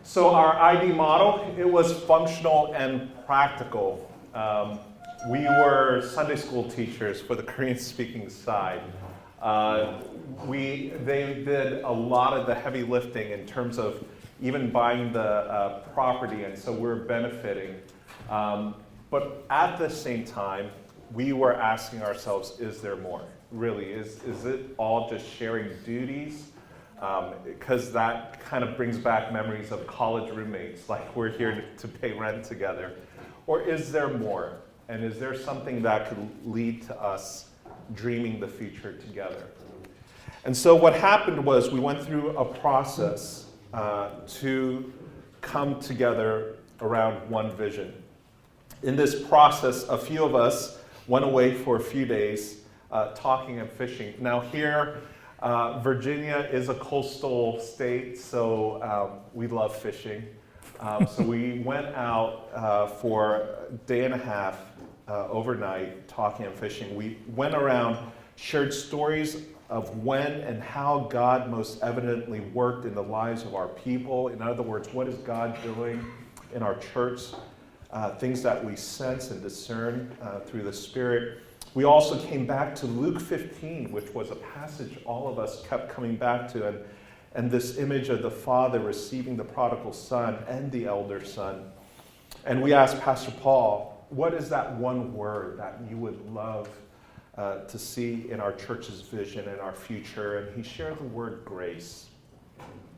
So our ID model, it was functional and practical. We were Sunday school teachers for the Korean-speaking side. They did a lot of the heavy lifting in terms of even buying the property, and so we're benefiting. But at the same time, we were asking ourselves, is there more? Really, is it all just sharing duties? Because that kind of brings back memories of college roommates, like we're here to pay rent together. Or is there more? And is there something that could lead to us dreaming the future together? And so what happened was we went through a process to come together around one vision. In this process, a few of us went away for a few days talking and fishing. Now here, Virginia is a coastal state, so we love fishing. So we went out for a day and a half overnight talking and fishing. We went around, shared stories of when and how God most evidently worked in the lives of our people. In other words, what is God doing in our church? Things that we sense and discern through the Spirit. We also came back to Luke 15, which was a passage all of us kept coming back to, and this image of the father receiving the prodigal son and the elder son. And we asked Pastor Paul, what is that one word that you would love to see in our church's vision and our future? And he shared the word grace.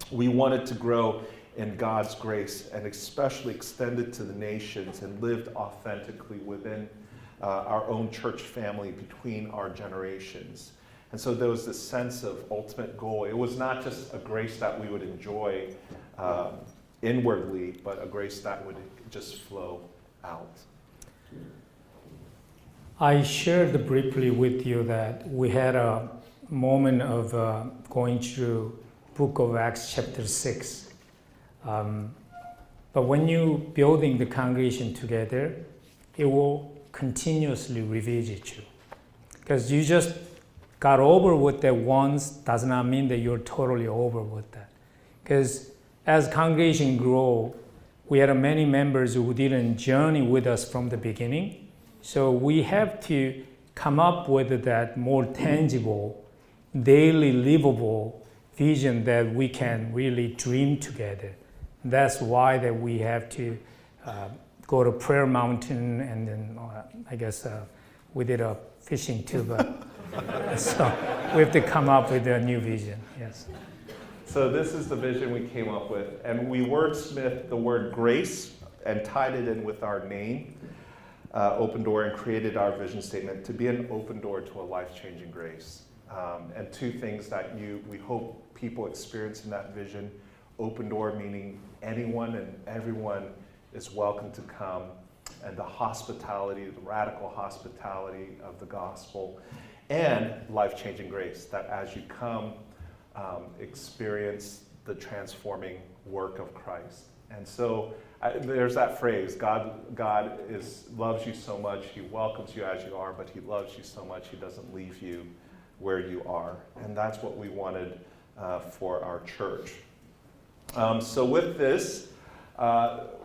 We wanted to grow in God's grace and especially extend it to the nations and lived authentically within our own church family between our generations. And so there was this sense of ultimate goal. It was not just a grace that we would enjoy inwardly, but a grace that would just flow out. I shared briefly with you that we had a moment of going through Book of Acts chapter 6. But when you building the congregation together, it will continuously revisit you. Because you just got over with that once does not mean that you're totally over with that. Because as congregation grow, we had many members who didn't journey with us from the beginning. So we have to come up with that more tangible, daily livable vision that we can really dream together. That's why that we have to go to Prayer Mountain, and then I guess we did a fishing too, but so we have to come up with a new vision, yes. So this is the vision we came up with, and we wordsmithed the word grace and tied it in with our name, Open Door, and created our vision statement to be an open door to a life-changing grace. And two things that we hope people experience in that vision. Open door meaning anyone and everyone is welcome to come, and the hospitality, the radical hospitality of the gospel, and life-changing grace, that as you come, experience the transforming work of Christ. And so there's that phrase, God loves you so much, he welcomes you as you are, but he loves you so much, he doesn't leave you where you are. And that's what we wanted for our church. So with this,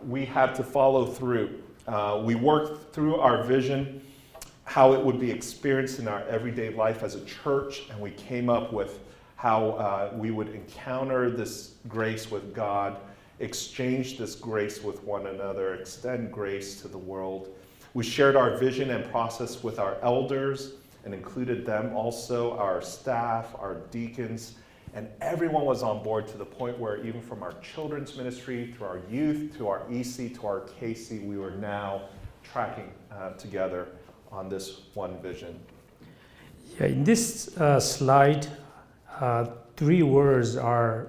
we had to follow through. We worked through our vision, how it would be experienced in our everyday life as a church, and we came up with how we would encounter this grace with God, exchange this grace with one another, extend grace to the world. We shared our vision and process with our elders and included them also, our staff, our deacons, and everyone was on board to the point where even from our children's ministry, through our youth, to our EC, to our KC, we were now tracking together on this one vision. Yeah, in this slide, 3 words are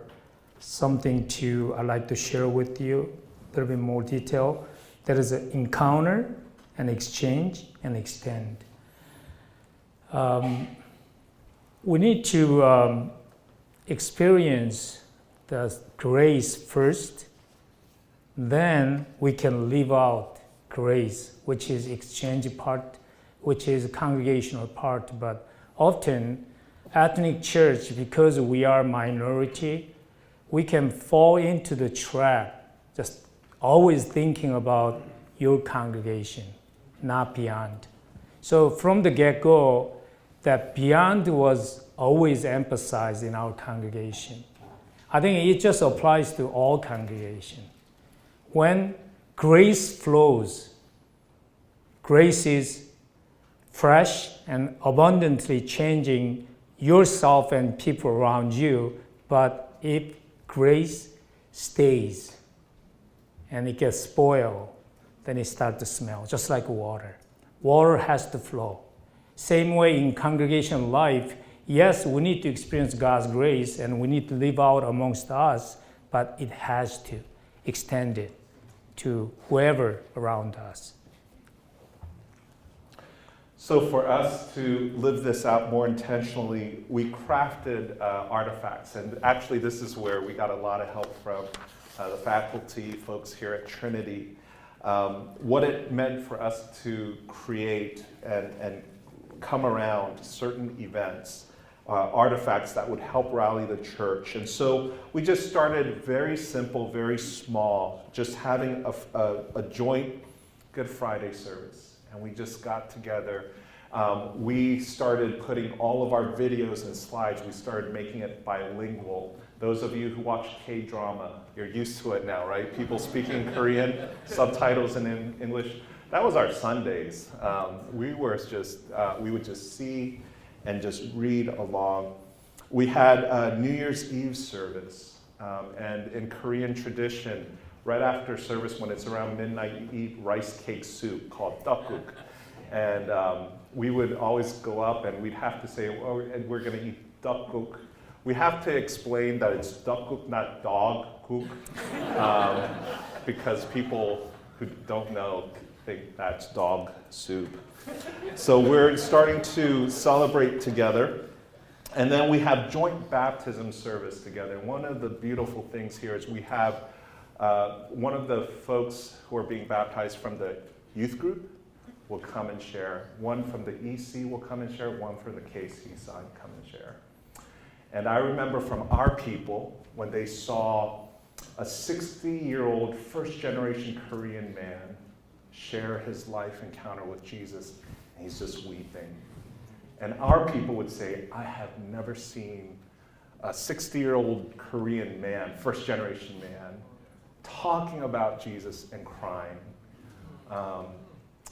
something I'd like to share with you, a little bit more detail. There is an encounter, an exchange, and extend. We need to experience the grace first, then we can live out grace, which is exchange part, which is congregational part. But often, ethnic church, because we are minority, we can fall into the trap just always thinking about your congregation, not beyond. So from the get-go, that beyond was always emphasized in our congregation. I think it just applies to all congregations. When grace flows, grace is fresh and abundantly changing yourself and people around you, but if grace stays and it gets spoiled, then it starts to smell, just like water. Water has to flow. Same way in congregation life, yes, we need to experience God's grace and we need to live out amongst us, but it has to extend it to whoever around us. So for us to live this out more intentionally, we crafted artifacts. And actually, this is where we got a lot of help from the faculty, folks here at Trinity. What it meant for us to create and come around certain events, artifacts that would help rally the church. And so we just started very simple, very small, just having a joint Good Friday service. And we just got together. We started putting all of our videos and slides, we started making it bilingual. Those of you who watch K-drama, you're used to it now, right? People speaking Korean, subtitles in English. That was our Sundays. We would just see and just read along. We had a New Year's Eve service, and in Korean tradition, right after service, when it's around midnight, you eat rice cake soup called tteokguk. And we would always go up and we'd have to say, oh, and we're going to eat tteokguk. We have to explain that it's tteokguk, not dog guk, because people who don't know think that's dog soup. So we're starting to celebrate together. And then we have joint baptism service together. One of the beautiful things here is we have one of the folks who are being baptized from the youth group will come and share. One from the EC will come and share. One from the KC side come and share. And I remember from our people, when they saw a 60-year-old first-generation Korean man share his life encounter with Jesus, and he's just weeping. And our people would say, I have never seen a 60-year-old Korean man, first-generation man, talking about Jesus and crying.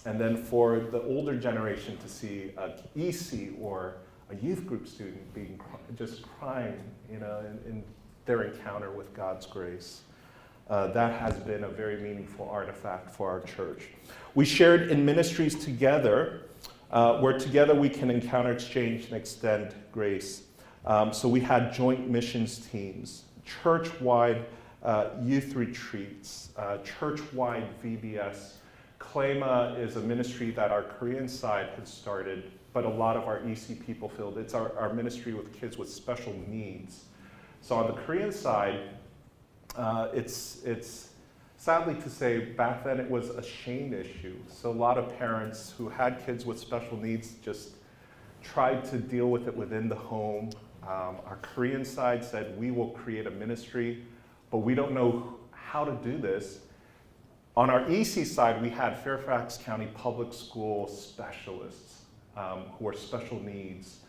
And then for the older generation to see an EC or a youth group student just crying, in their encounter with God's grace. That has been a very meaningful artifact for our church. We shared in ministries together, where together we can encounter, exchange, and extend grace. So we had joint missions teams, church-wide youth retreats, church-wide VBS. Klema is a ministry that our Korean side has started, but a lot of our EC people filled. It's our ministry with kids with special needs. So on the Korean side, it's sadly to say, back then it was a shame issue. So a lot of parents who had kids with special needs just tried to deal with it within the home. Our Korean side said, we will create a ministry, but we don't know how to do this. On our EC side, we had Fairfax County Public School specialists who are special needs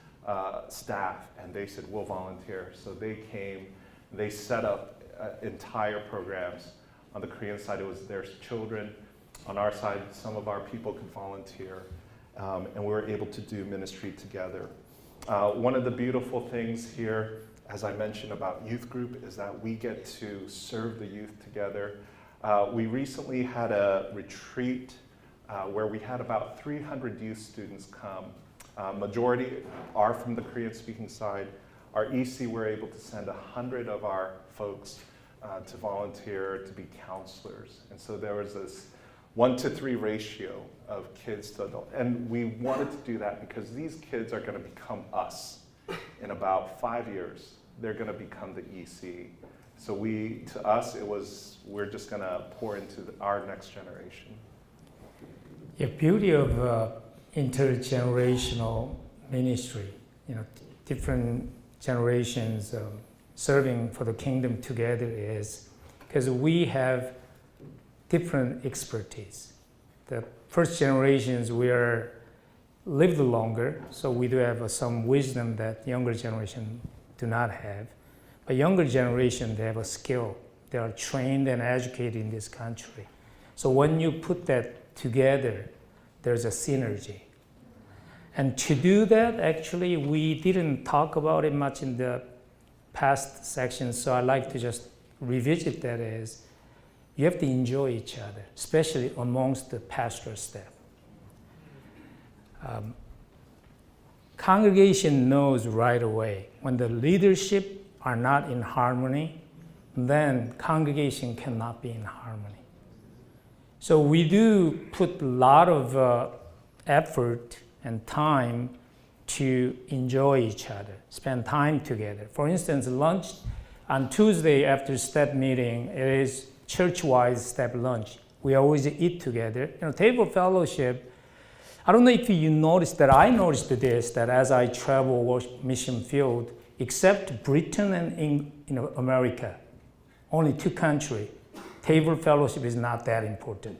staff, and they said, we'll volunteer. So they came, they set up entire programs. On the Korean side, it was their children. On our side, some of our people could volunteer, and we were able to do ministry together. One of the beautiful things here, as I mentioned about youth group, is that we get to serve the youth together. We recently had a retreat where we had about 300 youth students come. Majority are from the Korean-speaking side. Our EC were able to send 100 of our folks to volunteer, to be counselors. And so there was this 1-to-3 ratio of kids to adults. And we wanted to do that because these kids are going to become us in about 5 years. They're going to become the EC. So to us, we're just going to pour into our next generation. The beauty of intergenerational ministry, different generations serving for the kingdom together is because we have different expertise. The first generations, we are lived longer, so we do have some wisdom that younger generation do not have. But younger generation, they have a skill. They are trained and educated in this country. So when you put that together, there's a synergy. And to do that, actually, we didn't talk about it much in the past sections, so I'd like to just revisit that as you have to enjoy each other, especially amongst the pastoral staff. Congregation knows right away when the leadership are not in harmony, then congregation cannot be in harmony. So we do put a lot of effort and time to enjoy each other, spend time together. For instance, lunch on Tuesday after step meeting, it is church-wide step lunch. We always eat together. Table fellowship, I don't know if you noticed that I noticed this, that as I travel mission field, except Britain and in America, only 2 countries, table fellowship is not that important.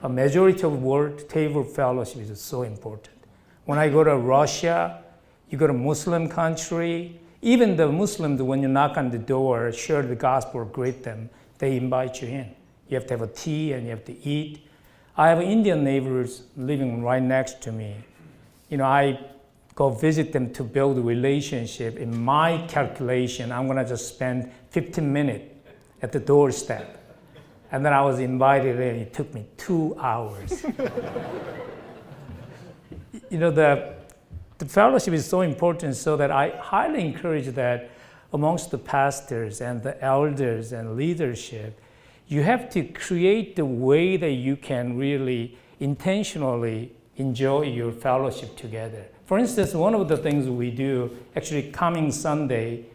A majority of the world, table fellowship is so important. When I go to Russia, you go to Muslim country, even the Muslims, when you knock on the door, share the gospel, greet them, they invite you in. You have to have a tea and you have to eat. I have Indian neighbors living right next to me. I go visit them to build a relationship. In my calculation, I'm gonna just spend 15 minutes at the doorstep. And then I was invited in, it took me 2 hours. The fellowship is so important, so that I highly encourage that amongst the pastors and the elders and leadership, you have to create the way that you can really intentionally enjoy your fellowship together. For instance, one of the things we do, actually coming Sunday,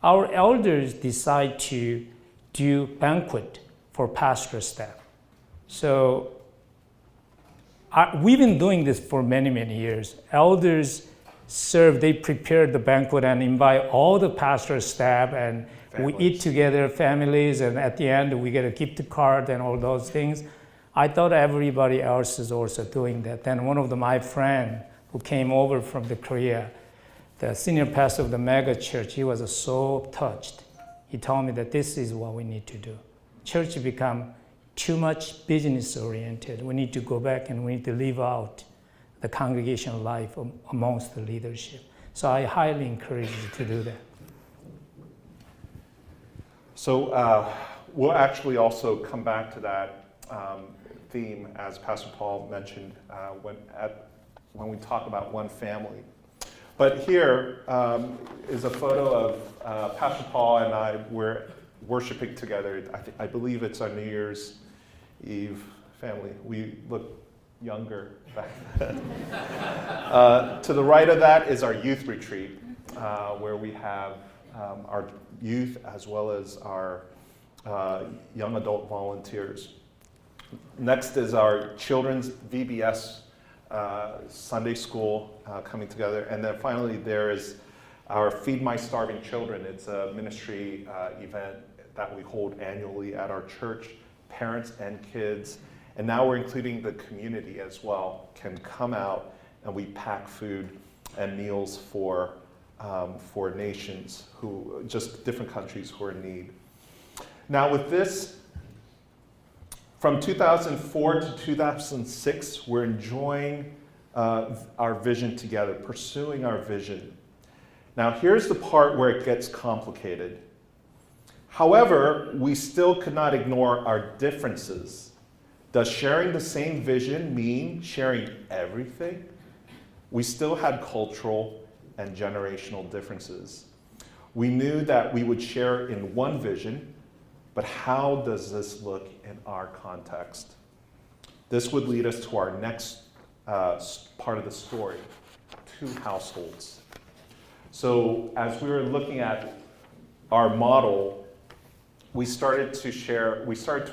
our elders decide to do banquet for pastoral staff. So we've been doing this for many, many years. Elders serve, they prepare the banquet and invite all the pastoral staff, and families. We eat together, families, and at the end we get a gift card and all those things. I thought everybody else is also doing that. Then one of my friends who came over from Korea, the senior pastor of the mega church, he was so touched. He told me that this is what we need to do. Church become too much business oriented. We need to go back and we need to live out the congregational life amongst the leadership. So I highly encourage you to do that. So we'll actually also come back to that theme, as Pastor Paul mentioned, when we talk about one family. But here is a photo of Pastor Paul and I. We're worshiping together. I believe it's our New Year's Eve family. We look younger back then. To the right of that is our youth retreat, where we have our youth as well as our young adult volunteers. Next is our children's VBS Sunday school coming together. And then finally there is our Feed My Starving Children. It's a ministry event that we hold annually at our church. Parents and kids, and now we're including the community as well, can come out and we pack food and meals for nations just different countries who are in need. Now with this, from 2004 to 2006, we're enjoying our vision together, pursuing our vision. Now here's the part where it gets complicated. However, we still could not ignore our differences. Does sharing the same vision mean sharing everything? We still had cultural and generational differences. We knew that we would share in one vision, but how does this look in our context? This would lead us to our next part of the story, 2 households. So as we were looking at our model, we started to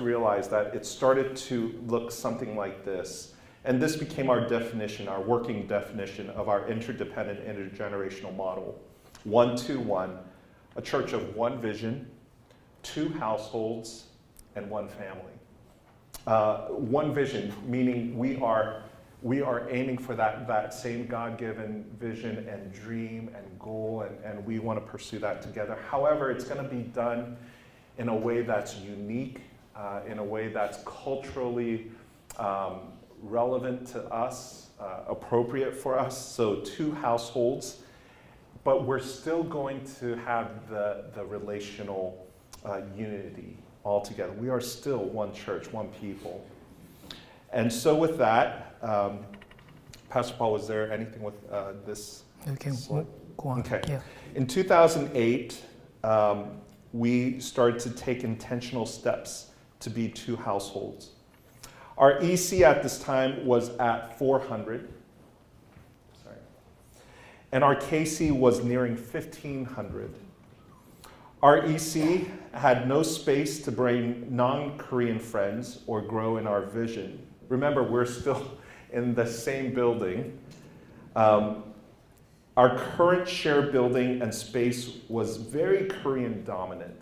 realize that it started to look something like this. And this became our definition, our working definition of our interdependent, intergenerational model. 1-2-1, a church of one vision, 2 households, and 1 family. one vision, meaning we are aiming for that same God-given vision and dream and goal, and we want to pursue that together. However, it's going to be done in a way that's unique, in a way that's culturally relevant to us, appropriate for us. So 2 households, but we're still going to have the relational unity all together. We are still one church, one people. And so with that, Pastor Paul, was there anything with this? Okay, slide? go on. Okay. Yeah. In 2008, we started to take intentional steps to be 2 households. Our EC at this time was at 400. Sorry. And our KC was nearing 1,500. Our EC had no space to bring non-Korean friends or grow in our vision. Remember, we're still in the same building. Our current shared building and space was very Korean dominant.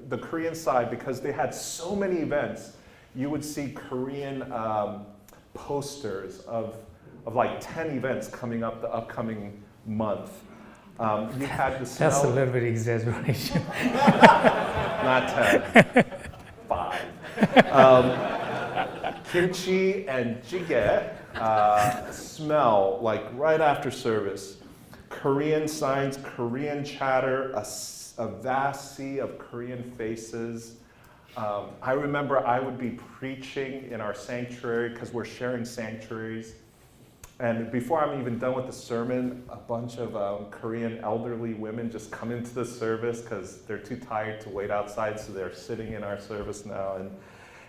The Korean side, because they had so many events, you would see Korean posters of like 10 events coming up the upcoming month. You had the That's a smell, little bit exaggeration. not 10, 5. Kimchi and jjigae smell like right after service. Korean signs, Korean chatter, a vast sea of Korean faces. I remember I would be preaching in our sanctuary because we're sharing sanctuaries. And before I'm even done with the sermon, a bunch of Korean elderly women just come into the service because they're too tired to wait outside, so they're sitting in our service now.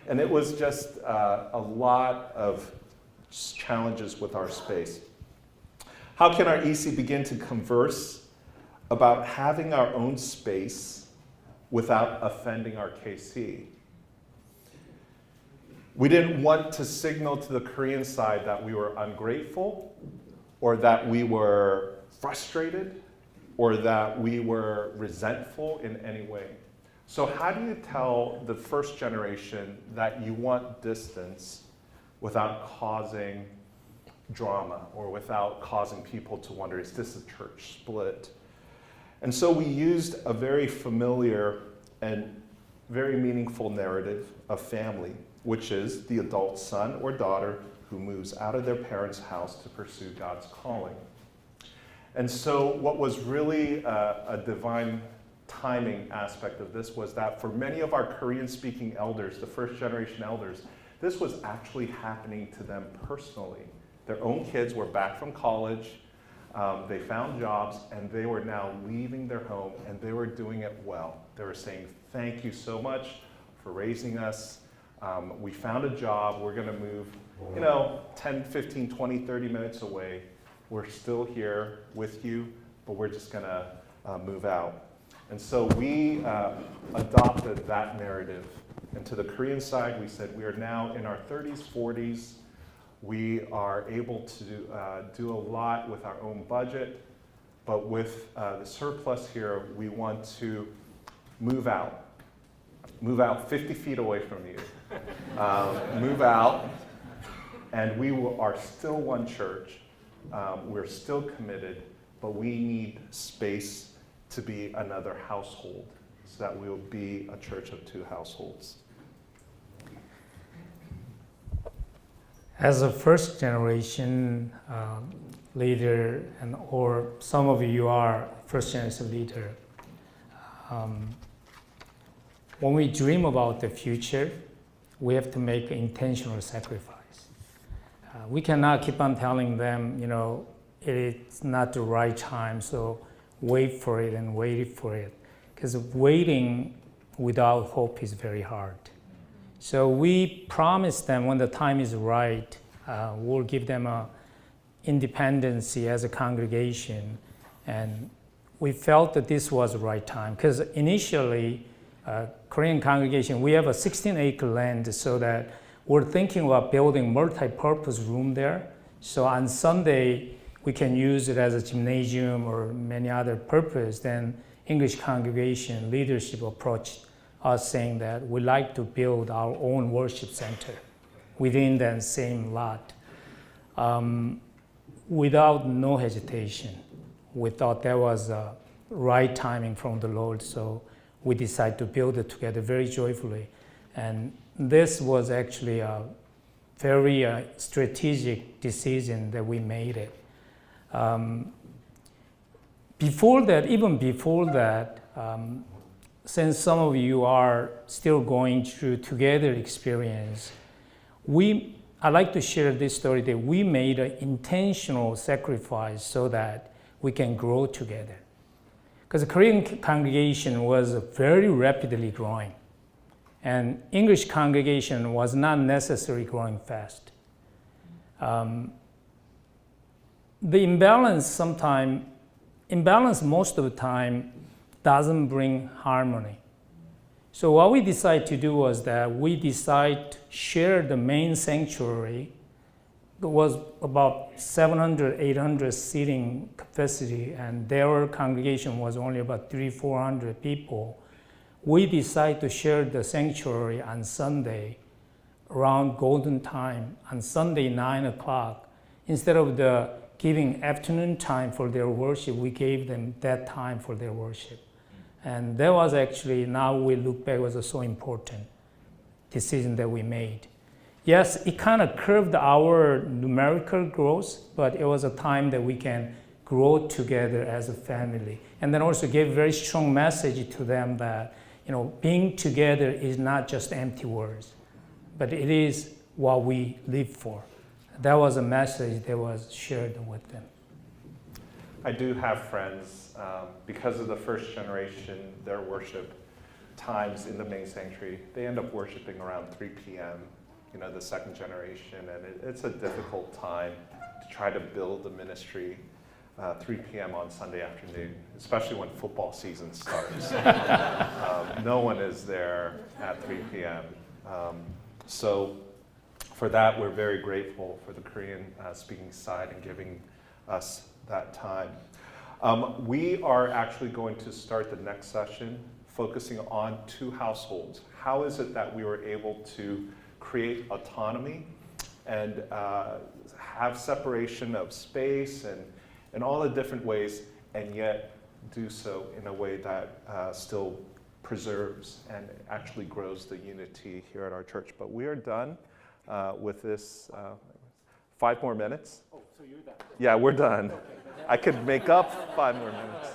And it was just a lot of challenges with our space. How can our EC begin to converse about having our own space without offending our KC? We didn't want to signal to the Korean side that we were ungrateful, or that we were frustrated, or that we were resentful in any way. So how do you tell the first generation that you want distance without causing drama or without causing people to wonder, is this a church split? And so we used a very familiar and very meaningful narrative of family, which is the adult son or daughter who moves out of their parents' house to pursue God's calling. And so what was really a divine timing aspect of this was that for many of our Korean-speaking elders, the first generation elders, this was actually happening to them personally. Their own kids were back from college, they found jobs, and they were now leaving their home, and they were doing it well. They were saying, thank you so much for raising us. We found a job, we're gonna move, 10, 15, 20, 30 minutes away. We're still here with you, but we're just gonna move out. And so we adopted that narrative. And to the Korean side, we said we are now in our 30s, 40s. We are able to do a lot with our own budget, but with the surplus here, we want to move out 50 feet away from you, move out, and we are still one church. We're still committed, but we need space to be another household so that we will be a church of 2 households. As a first generation leader, or some of you are first generation leader, when we dream about the future, we have to make intentional sacrifice. We cannot keep on telling them, it's not the right time, so wait for it and wait for it. Because waiting without hope is very hard. So we promise them when the time is right, we'll give them a independency as a congregation. And we felt that this was the right time. Because initially, Korean congregation, we have a 16-acre land so that we're thinking about building multi-purpose room there. So on Sunday, we can use it as a gymnasium or many other purpose. Then English congregation leadership approached us saying that we like to build our own worship center within that same lot. Without no hesitation, we thought that was the right timing from the Lord, so we decided to build it together very joyfully. And this was actually a very strategic decision that we made it. Before that, even before that, since some of you are still going through together experience, I like to share this story that we made an intentional sacrifice so that we can grow together. Because the Korean congregation was very rapidly growing, and English congregation was not necessarily growing fast. The imbalance most of the time doesn't bring harmony. So what we decided to do was that we decided to share the main sanctuary. It was about 700, 800 seating capacity, and their congregation was only about 300-400 people. We decided to share the sanctuary on Sunday around golden time, on Sunday 9 o'clock. Instead of giving afternoon time for their worship, we gave them that time for their worship. And that was actually, now we look back, was a so important decision that we made. Yes, it kind of curbed our numerical growth, but it was a time that we can grow together as a family. And then also gave a very strong message to them that, being together is not just empty words, but it is what we live for. That was a message that was shared with them. I do have friends, because of the first generation, their worship times in the main sanctuary, they end up worshiping around 3 p.m., the second generation, and it's a difficult time to try to build the ministry 3 p.m. on Sunday afternoon, especially when football season starts. No one is there at 3 p.m. So for that, we're very grateful for the Korean speaking side and giving us that time. We are actually going to start the next session focusing on 2 households. How is it that we were able to create autonomy and have separation of space and all the different ways, and yet do so in a way that still preserves and actually grows the unity here at our church. But we are done with this. 5 more minutes. Oh, so you're done? Yeah, we're done. I could make up 5 more minutes.